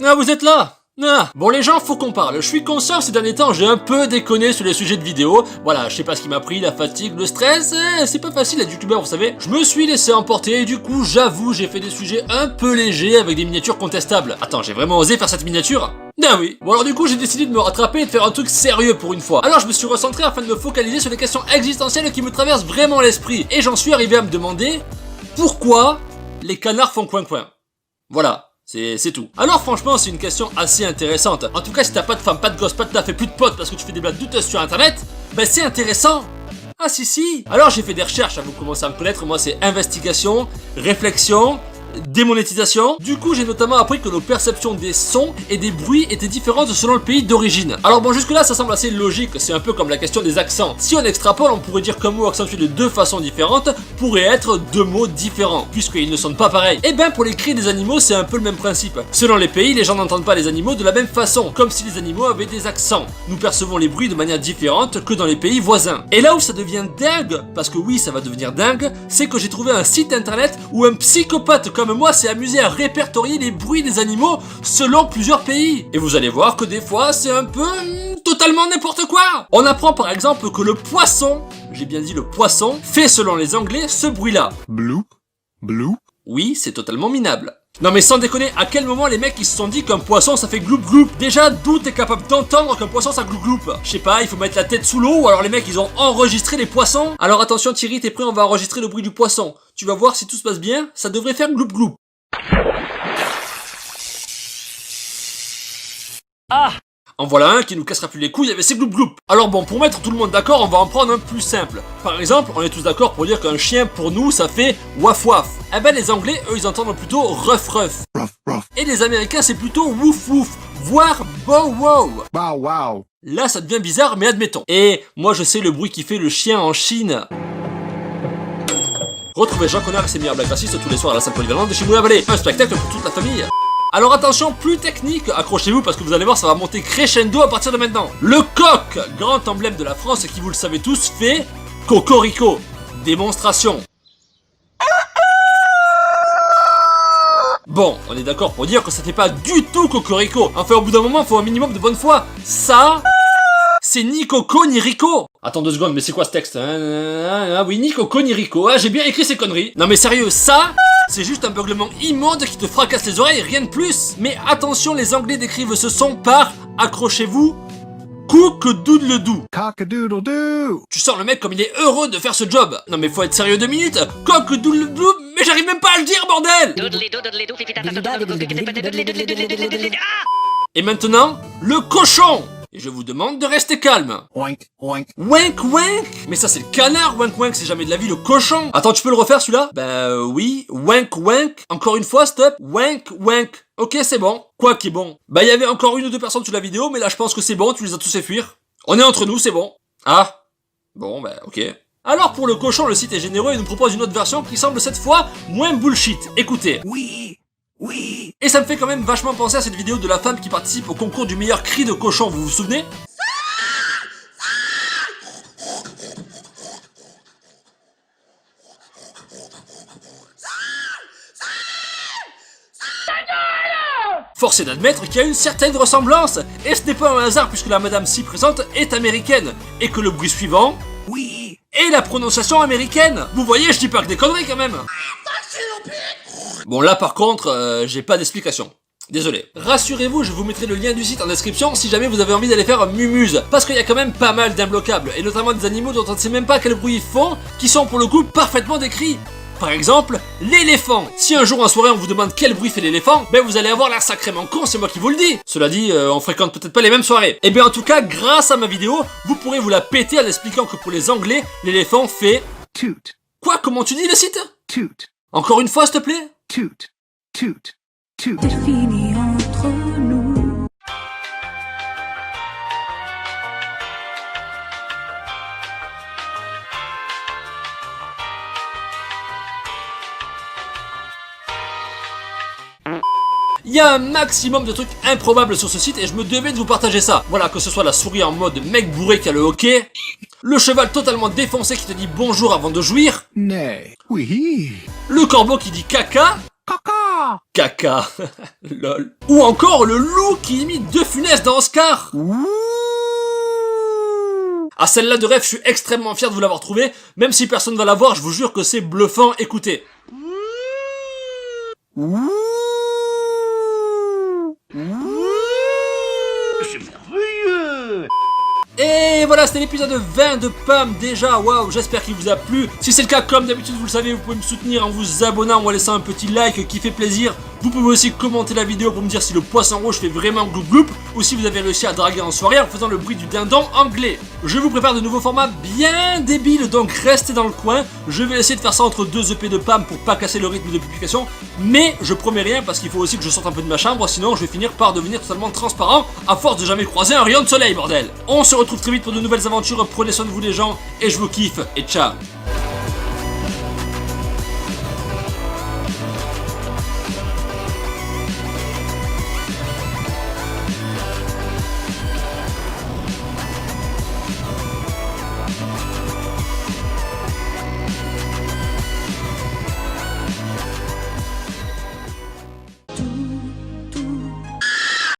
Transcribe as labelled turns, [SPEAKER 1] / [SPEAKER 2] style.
[SPEAKER 1] Ah, vous êtes là? Ah. Bon les gens, faut qu'on parle. Je suis conscient ces derniers temps, j'ai un peu déconné sur les sujets de vidéo. Voilà, je sais pas ce qui m'a pris, la fatigue, le stress, c'est pas facile d'être youtubeur, vous savez. Je me suis laissé emporter et du coup, j'avoue, j'ai fait des sujets un peu légers avec des miniatures contestables. Attends, j'ai vraiment osé faire cette miniature? Ah oui. Bon alors du coup, j'ai décidé de me rattraper et de faire un truc sérieux pour une fois. Alors je me suis recentré afin de me focaliser sur les questions existentielles qui me traversent vraiment l'esprit. Et j'en suis arrivé à me demander pourquoi les canards font coin-coin. Voilà. C'est tout. Alors franchement c'est une question assez intéressante. En tout cas si t'as pas de femme, pas de gosse, pas de taf et plus de potes parce que tu fais des blagues douteuses sur internet, ben c'est intéressant. Ah si. Alors j'ai fait des recherches, vous commencez à me connaître, moi c'est investigation, réflexion, démonétisation. Du coup j'ai notamment appris que nos perceptions des sons et des bruits étaient différentes selon le pays d'origine. Alors bon jusque là ça semble assez logique, c'est un peu comme la question des accents. Si on extrapole on pourrait dire qu'un mot accentué de deux façons différentes pourrait être deux mots différents, puisqu'ils ne sonnent pas pareil. Et ben pour les cris des animaux c'est un peu le même principe. Selon les pays les gens n'entendent pas les animaux de la même façon, comme si les animaux avaient des accents. Nous percevons les bruits de manière différente que dans les pays voisins. Et là où ça devient dingue, parce que oui ça va devenir dingue, c'est que j'ai trouvé un site internet où un psychopathe comme moi s'est amusé à répertorier les bruits des animaux selon plusieurs pays. Et vous allez voir que des fois c'est un peu totalement n'importe quoi. On apprend par exemple que le poisson, j'ai bien dit le poisson, fait selon les Anglais ce bruit-là.
[SPEAKER 2] Bloop, bloop.
[SPEAKER 1] Oui, c'est totalement minable. Non mais sans déconner, à quel moment les mecs ils se sont dit qu'un poisson ça fait gloup gloup? Déjà d'où t'es capable d'entendre qu'un poisson ça gloup gloup? Je sais pas, il faut mettre la tête sous l'eau ou alors les mecs ils ont enregistré les poissons. Alors attention Thierry, t'es prêt, on va enregistrer le bruit du poisson. Tu vas voir si tout se passe bien, ça devrait faire gloup gloup. Ah! En voilà un qui nous cassera plus les couilles avec ses gloup gloup. Alors bon, pour mettre tout le monde d'accord, on va en prendre un plus simple. Par exemple, on est tous d'accord pour dire qu'un chien pour nous ça fait waf waf. Eh ben les Anglais, eux ils entendent plutôt ruff ruff. Et les Américains c'est plutôt wouf wouf, voire bow wow.
[SPEAKER 2] Wow, wow.
[SPEAKER 1] Là ça devient bizarre mais admettons. Et moi je sais le bruit qui fait le chien en Chine. Retrouvez Jean Connard et ses meilleures blagues racistes tous les soirs à la salle polyvalente de Chimouya-Vallée. Un spectacle pour toute la famille. Alors attention, plus technique, accrochez-vous parce que vous allez voir ça va monter crescendo à partir de maintenant. Le coq, grand emblème de la France qui vous le savez tous, fait cocorico. Démonstration. Bon, on est d'accord pour dire que ça fait pas du tout cocorico. Enfin au bout d'un moment, faut un minimum de bonne foi. Ça... c'est ni Coco ni Rico. Attends 2 secondes, mais c'est quoi ce texte? Ah oui, ni Coco ni Rico. Ah, j'ai bien écrit ces conneries. Non mais sérieux, ça, c'est juste un beuglement immonde qui te fracasse les oreilles, rien de plus. Mais attention, les Anglais décrivent ce son par, accrochez-vous, cock-doodle-doo.
[SPEAKER 2] Cock-a-doodle-doo.
[SPEAKER 1] Tu sens le mec comme il est heureux de faire ce job. Non mais faut être sérieux 2 minutes. Cock-doodle-doo, mais j'arrive même pas à le dire, bordel. Et maintenant, le cochon. Et je vous demande de rester calme.
[SPEAKER 2] Oink, oink.
[SPEAKER 1] Wank wank. Mais ça c'est le canard, wank wank, c'est jamais de la vie le cochon. Attends, tu peux le refaire celui-là? Bah oui, wank wank. Encore une fois, stop. Wank wank. Ok, c'est bon. Quoi qui est bon? Bah il y avait encore 1 ou 2 personnes sur la vidéo, mais là je pense que c'est bon, tu les as tous fait fuir. On est entre nous, c'est bon. Ah. Bon, bah ok. Alors pour le cochon, le site est généreux et nous propose une autre version qui semble cette fois moins bullshit. Écoutez.
[SPEAKER 2] Oui. Oui.
[SPEAKER 1] Et ça me fait quand même vachement penser à cette vidéo de la femme qui participe au concours du meilleur cri de cochon, vous vous souvenez? Force est d'admettre qu'il y a une certaine ressemblance, et ce n'est pas un hasard puisque la madame si présente est américaine, et que le bruit suivant
[SPEAKER 2] Oui.
[SPEAKER 1] est la prononciation américaine. Vous voyez, je dis pas que des conneries quand même. Bon là par contre, j'ai pas d'explication. Désolé. Rassurez-vous, je vous mettrai le lien du site en description si jamais vous avez envie d'aller faire un mumuse. Parce qu'il y a quand même pas mal d'imbloquables, et notamment des animaux dont on ne sait même pas quel bruit ils font, qui sont pour le coup parfaitement décrits. Par exemple, l'éléphant. Si un jour en soirée on vous demande quel bruit fait l'éléphant, ben vous allez avoir l'air sacrément con, c'est moi qui vous le dis. Cela dit, on fréquente peut-être pas les mêmes soirées. Et bien en tout cas, grâce à ma vidéo, vous pourrez vous la péter en expliquant que pour les Anglais, l'éléphant fait...
[SPEAKER 2] Toot.
[SPEAKER 1] Quoi? Comment tu dis le site?
[SPEAKER 2] Toot.
[SPEAKER 1] Encore une fois, s'il te plaît?
[SPEAKER 2] Toot. Toot. Toot.
[SPEAKER 3] C'est fini entre nous.
[SPEAKER 1] Il y a un maximum de trucs improbables sur ce site et je me devais de vous partager ça. Voilà, que ce soit la souris en mode mec bourré qui a le hockey, le cheval totalement défoncé qui te dit bonjour avant de jouir,
[SPEAKER 2] Nay. Oui.
[SPEAKER 1] le corbeau qui dit caca,
[SPEAKER 2] Caca.
[SPEAKER 1] Caca. Lol. Ou encore le loup qui imite De Funès dans Oscar. Ah, celle-là de rêve, je suis extrêmement fier de vous l'avoir trouvée. Même si personne va la voir, je vous jure que c'est bluffant. Écoutez.
[SPEAKER 2] C'est merveilleux.
[SPEAKER 1] Et voilà, c'était l'épisode 20 de Pam déjà, waouh, j'espère qu'il vous a plu. Si c'est le cas, comme d'habitude, vous le savez, vous pouvez me soutenir en vous abonnant ou en laissant un petit like qui fait plaisir. Vous pouvez aussi commenter la vidéo pour me dire si le poisson rouge fait vraiment gloup gloup ou si vous avez réussi à draguer en soirée en faisant le bruit du dindon anglais. Je vous prépare de nouveaux formats bien débiles, donc restez dans le coin. Je vais essayer de faire ça entre 2 EP de Pam pour pas casser le rythme de publication, mais je promets rien parce qu'il faut aussi que je sorte un peu de ma chambre, sinon je vais finir par devenir totalement transparent à force de jamais croiser un rayon de soleil, bordel. On se retrouve très vite pour de nouvelles aventures, prenez soin de vous les gens, et je vous kiffe, et ciao.